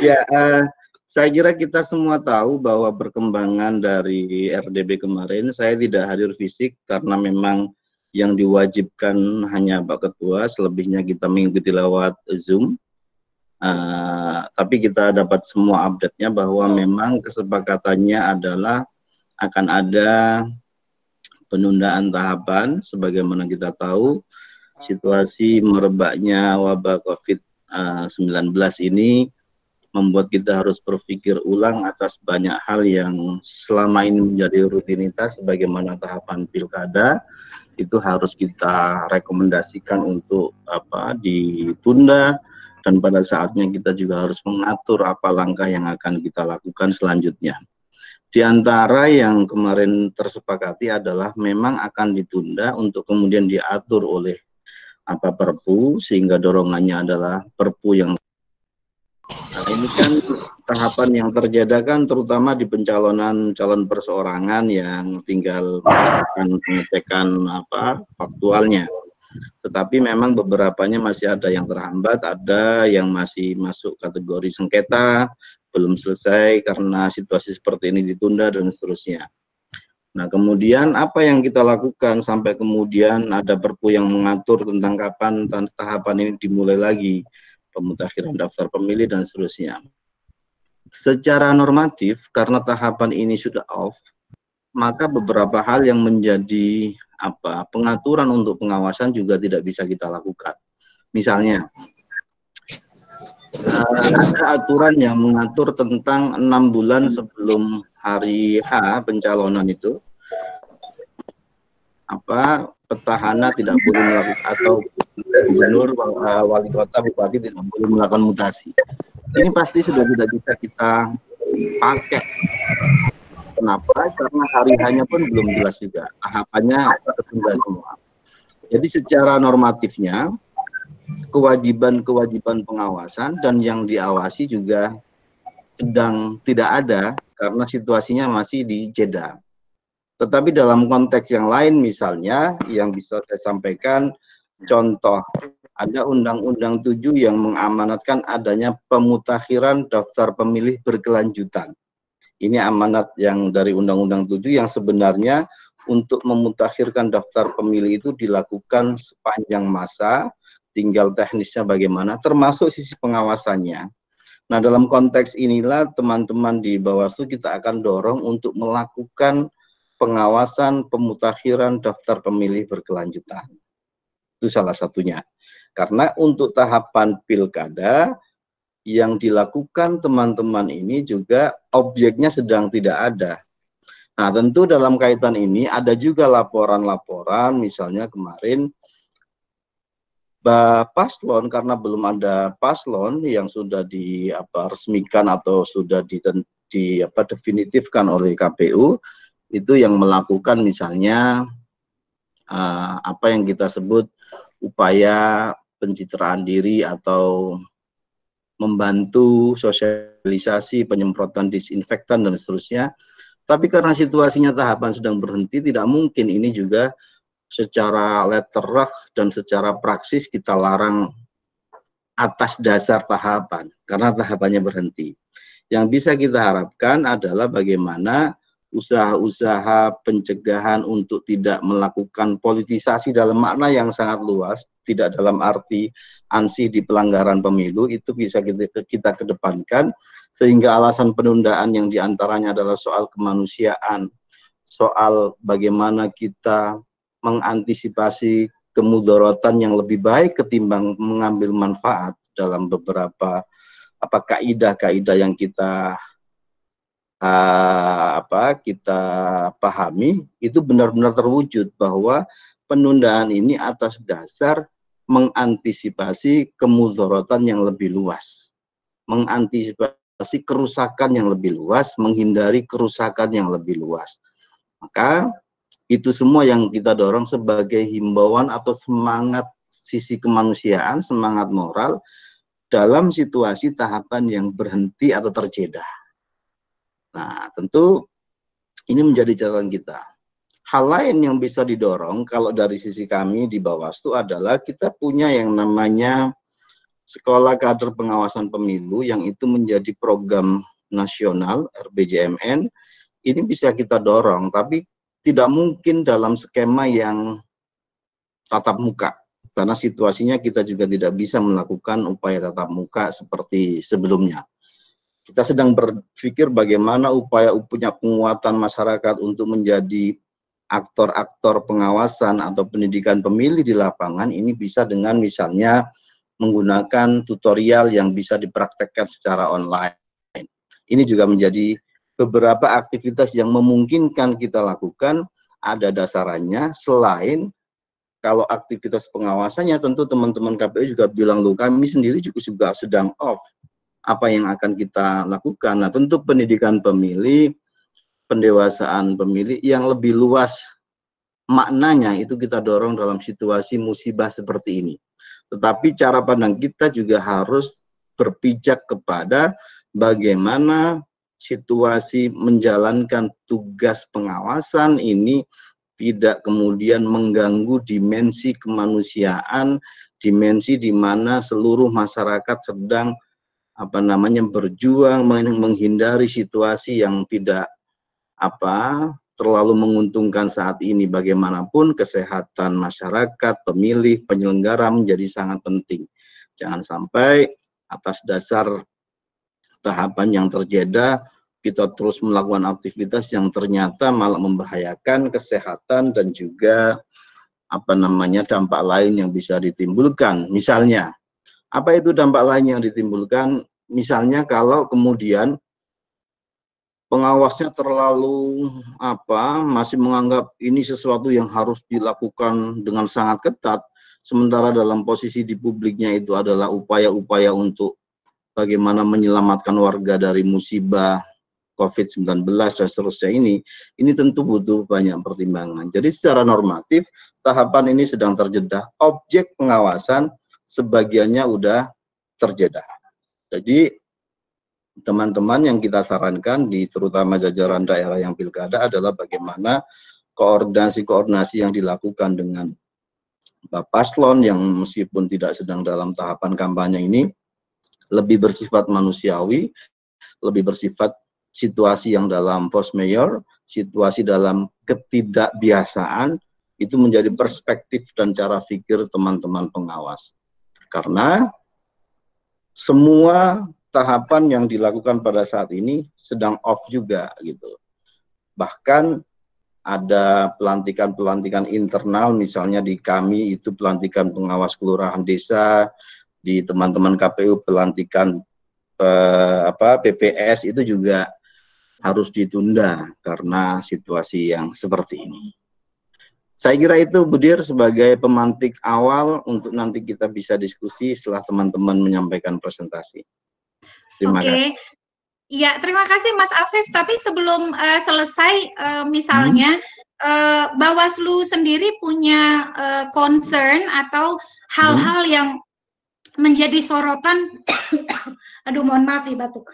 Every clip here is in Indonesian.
Ya, saya kira kita semua tahu bahwa perkembangan dari RDB kemarin, saya tidak hadir fisik karena memang yang diwajibkan hanya Pak Ketua, selebihnya kita mengikuti lewat Zoom. Tapi kita dapat semua update-nya bahwa memang kesepakatannya adalah akan ada penundaan tahapan. Sebagaimana kita tahu, situasi merebaknya wabah COVID-19 ini membuat kita harus berpikir ulang atas banyak hal yang selama ini menjadi rutinitas. Sebagaimana tahapan pilkada itu harus kita rekomendasikan untuk ditunda, dan pada saatnya kita juga harus mengatur apa langkah yang akan kita lakukan selanjutnya. Di antara yang kemarin tersepakati adalah memang akan ditunda untuk kemudian diatur oleh Perpu, sehingga dorongannya adalah Perpu yang ini kan tahapan yang terjadi terutama di pencalonan calon perseorangan yang tinggal melakukan pengecekan faktualnya. Tetapi memang beberapanya masih ada yang terhambat, ada yang masih masuk kategori sengketa, belum selesai karena situasi seperti ini ditunda dan seterusnya. Nah, kemudian apa yang kita lakukan sampai kemudian ada Perpu yang mengatur tentang kapan tahapan ini dimulai lagi, pemutakhiran daftar pemilih dan seterusnya. Secara normatif, karena tahapan ini sudah off, maka beberapa hal yang menjadi pengaturan untuk pengawasan juga tidak bisa kita lakukan. Misalnya, ada aturan yang mengatur tentang 6 bulan sebelum hari H pencalonan itu, petahana tidak boleh melakukan, atau gubernur, wali kota, bupati tidak boleh melakukan mutasi. Ini pasti sudah tidak bisa kita pakai. Kenapa? Karena hari hanya pun belum jelas juga, tahapannya tertunda semua. Jadi secara normatifnya, kewajiban pengawasan dan yang diawasi juga sedang tidak ada karena situasinya masih di jeda. Tetapi dalam konteks yang lain, misalnya yang bisa saya sampaikan, contoh, ada Undang-Undang 7 yang mengamanatkan adanya pemutakhiran daftar pemilih berkelanjutan. Ini amanat yang dari Undang-Undang 7 yang sebenarnya untuk memutakhirkan daftar pemilih itu dilakukan sepanjang masa, tinggal teknisnya bagaimana, termasuk sisi pengawasannya. Nah, dalam konteks inilah teman-teman di Bawaslu kita akan dorong untuk melakukan pengawasan pemutakhiran daftar pemilih berkelanjutan. Itu salah satunya. Karena untuk tahapan pilkada yang dilakukan teman-teman ini juga objeknya sedang tidak ada. Nah, tentu dalam kaitan ini ada juga laporan-laporan, misalnya kemarin paslon, karena belum ada paslon yang sudah resmikan atau sudah definitifkan oleh KPU, itu yang melakukan misalnya apa yang kita sebut upaya pencitraan diri atau membantu sosialisasi penyemprotan disinfektan dan seterusnya. Tapi karena situasinya tahapan sedang berhenti, tidak mungkin ini juga secara letterlock dan secara praksis kita larang atas dasar tahapan, karena tahapannya berhenti. Yang bisa kita harapkan adalah bagaimana usaha-usaha pencegahan untuk tidak melakukan politisasi dalam makna yang sangat luas, tidak dalam arti ansih di pelanggaran pemilu, itu bisa kita kedepankan, sehingga alasan penundaan yang diantaranya adalah soal kemanusiaan, soal bagaimana kita mengantisipasi kemudaratan yang lebih baik ketimbang mengambil manfaat dalam beberapa kaidah-kaidah yang kita kita pahami, itu benar-benar terwujud bahwa penundaan ini atas dasar mengantisipasi kemudaratan yang lebih luas, mengantisipasi kerusakan yang lebih luas, menghindari kerusakan yang lebih luas. Maka itu semua yang kita dorong sebagai himbauan atau semangat sisi kemanusiaan, semangat moral dalam situasi tahapan yang berhenti atau terjeda. Nah, tentu ini menjadi catatan kita. Hal lain yang bisa didorong kalau dari sisi kami di Bawaslu adalah kita punya yang namanya Sekolah Kader Pengawasan Pemilu yang itu menjadi program nasional RBJMN, ini bisa kita dorong, tapi tidak mungkin dalam skema yang tatap muka, karena situasinya kita juga tidak bisa melakukan upaya tatap muka seperti sebelumnya. Kita sedang berpikir bagaimana upaya punya penguatan masyarakat untuk menjadi aktor-aktor pengawasan atau pendidikan pemilih di lapangan ini bisa dengan misalnya menggunakan tutorial yang bisa dipraktekkan secara online. Ini juga menjadi beberapa aktivitas yang memungkinkan kita lakukan, ada dasarannya. Selain kalau aktivitas pengawasannya, tentu teman-teman KPU juga bilang, loh kami sendiri juga sedang off. Apa yang akan kita lakukan? Nah, tentu pendidikan pemilih, pendewasaan pemilih yang lebih luas maknanya itu kita dorong dalam situasi musibah seperti ini. Tetapi cara pandang kita juga harus berpijak kepada bagaimana situasi menjalankan tugas pengawasan ini tidak kemudian mengganggu dimensi kemanusiaan, dimensi di mana seluruh masyarakat sedang berjuang menghindari situasi yang tidak terlalu menguntungkan saat ini. Bagaimanapun kesehatan masyarakat, pemilih, penyelenggara menjadi sangat penting. Jangan sampai atas dasar tahapan yang terjadi kita terus melakukan aktivitas yang ternyata malah membahayakan kesehatan dan juga dampak lain yang bisa ditimbulkan. Misalnya, apa itu dampak lain yang ditimbulkan? Misalnya kalau kemudian pengawasnya terlalu masih menganggap ini sesuatu yang harus dilakukan dengan sangat ketat, sementara dalam posisi di publiknya itu adalah upaya-upaya untuk bagaimana menyelamatkan warga dari musibah COVID-19 dan seterusnya ini tentu butuh banyak pertimbangan. Jadi secara normatif tahapan ini sedang terjeda, objek pengawasan sebagiannya udah terjeda. Jadi teman-teman yang kita sarankan di terutama jajaran daerah yang pilkada adalah bagaimana koordinasi yang dilakukan dengan Pak Paslon yang meskipun tidak sedang dalam tahapan kampanye ini lebih bersifat manusiawi, lebih bersifat situasi yang dalam force majeure, situasi dalam ketidakbiasaan, itu menjadi perspektif dan cara pikir teman-teman pengawas. Karena semua tahapan yang dilakukan pada saat ini sedang off juga gitu. Bahkan ada pelantikan-pelantikan internal, misalnya di kami itu pelantikan pengawas kelurahan desa, di teman-teman KPU pelantikan PPS itu juga harus ditunda karena situasi yang seperti ini. Saya kira itu Budir sebagai pemantik awal untuk nanti kita bisa diskusi setelah teman-teman menyampaikan presentasi. Terima kasih. Ya, terima kasih Mas Afif. Tapi sebelum selesai, misalnya Bawaslu sendiri punya concern atau hal-hal yang menjadi sorotan, aduh mohon maaf nih batuk,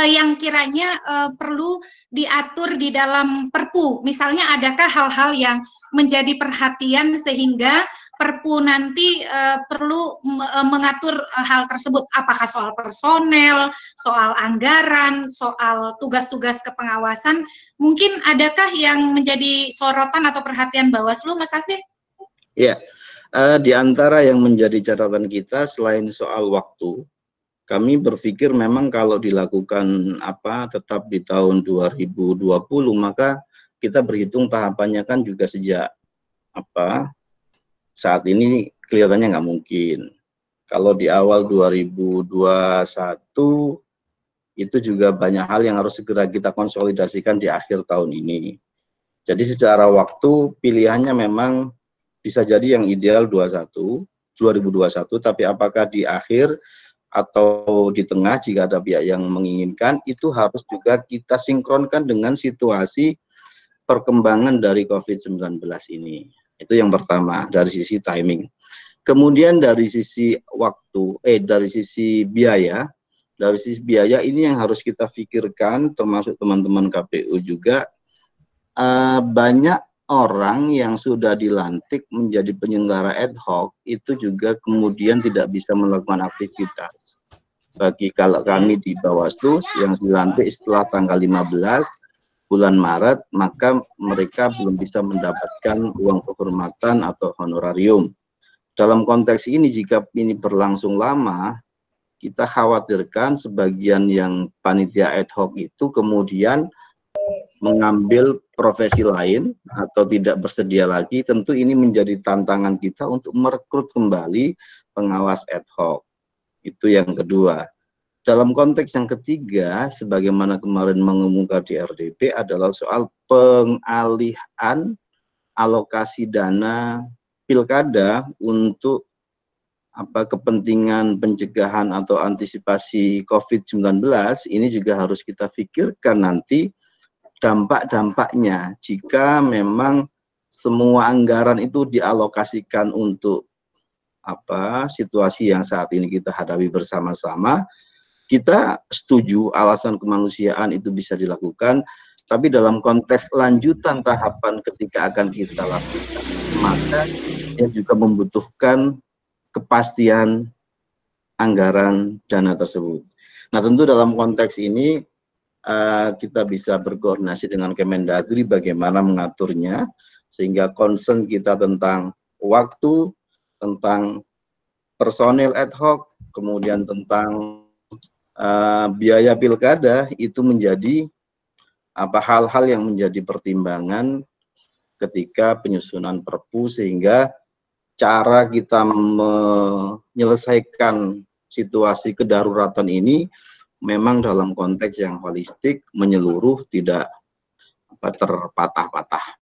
yang kiranya perlu diatur di dalam Perpu. Misalnya adakah hal-hal yang menjadi perhatian sehingga Perpu nanti perlu mengatur hal tersebut, apakah soal personel, soal anggaran, soal tugas-tugas kepengawasan, mungkin adakah yang menjadi sorotan atau perhatian Bawaslu, Mas Afif? Ya, di antara yang menjadi catatan kita selain soal waktu, kami berpikir memang kalau dilakukan tetap di tahun 2020, maka kita berhitung tahapannya kan juga sejak saat ini kelihatannya nggak mungkin. Kalau di awal 2021 itu juga banyak hal yang harus segera kita konsolidasikan di akhir tahun ini. Jadi secara waktu pilihannya memang bisa jadi yang ideal 2021, tapi apakah di akhir atau di tengah jika ada pihak yang menginginkan, itu harus juga kita sinkronkan dengan situasi perkembangan dari COVID-19 ini. Itu yang pertama dari sisi timing. Kemudian dari sisi waktu, dari sisi biaya ini yang harus kita pikirkan termasuk teman-teman KPU juga, banyak orang yang sudah dilantik menjadi penyelenggara ad hoc itu juga kemudian tidak bisa melakukan aktivitas. Bagi kalau kami di Bawaslu yang dilantik setelah tanggal 15 bulan Maret, maka mereka belum bisa mendapatkan uang kehormatan atau honorarium. Dalam konteks ini, jika ini berlangsung lama, kita khawatirkan sebagian yang panitia ad hoc itu kemudian mengambil profesi lain atau tidak bersedia lagi. Tentu ini menjadi tantangan kita untuk merekrut kembali pengawas ad hoc. Itu yang kedua. Dalam konteks yang ketiga, sebagaimana kemarin mengumumkan di RDP, adalah soal pengalihan alokasi dana pilkada untuk kepentingan pencegahan atau antisipasi COVID-19. Ini juga harus kita pikirkan nanti dampak-dampaknya jika memang semua anggaran itu dialokasikan untuk situasi yang saat ini kita hadapi bersama-sama. Kita setuju alasan kemanusiaan itu bisa dilakukan, tapi dalam konteks lanjutan tahapan ketika akan kita lakukan, maka dia juga membutuhkan kepastian anggaran dana tersebut. Nah, tentu dalam konteks ini kita bisa berkoordinasi dengan Kemendagri bagaimana mengaturnya, sehingga concern kita tentang waktu, tentang personil ad hoc, kemudian tentang biaya pilkada itu menjadi hal-hal yang menjadi pertimbangan ketika penyusunan Perpu, sehingga cara kita menyelesaikan situasi kedaruratan ini memang dalam konteks yang holistik, menyeluruh, tidak terpatah-patah.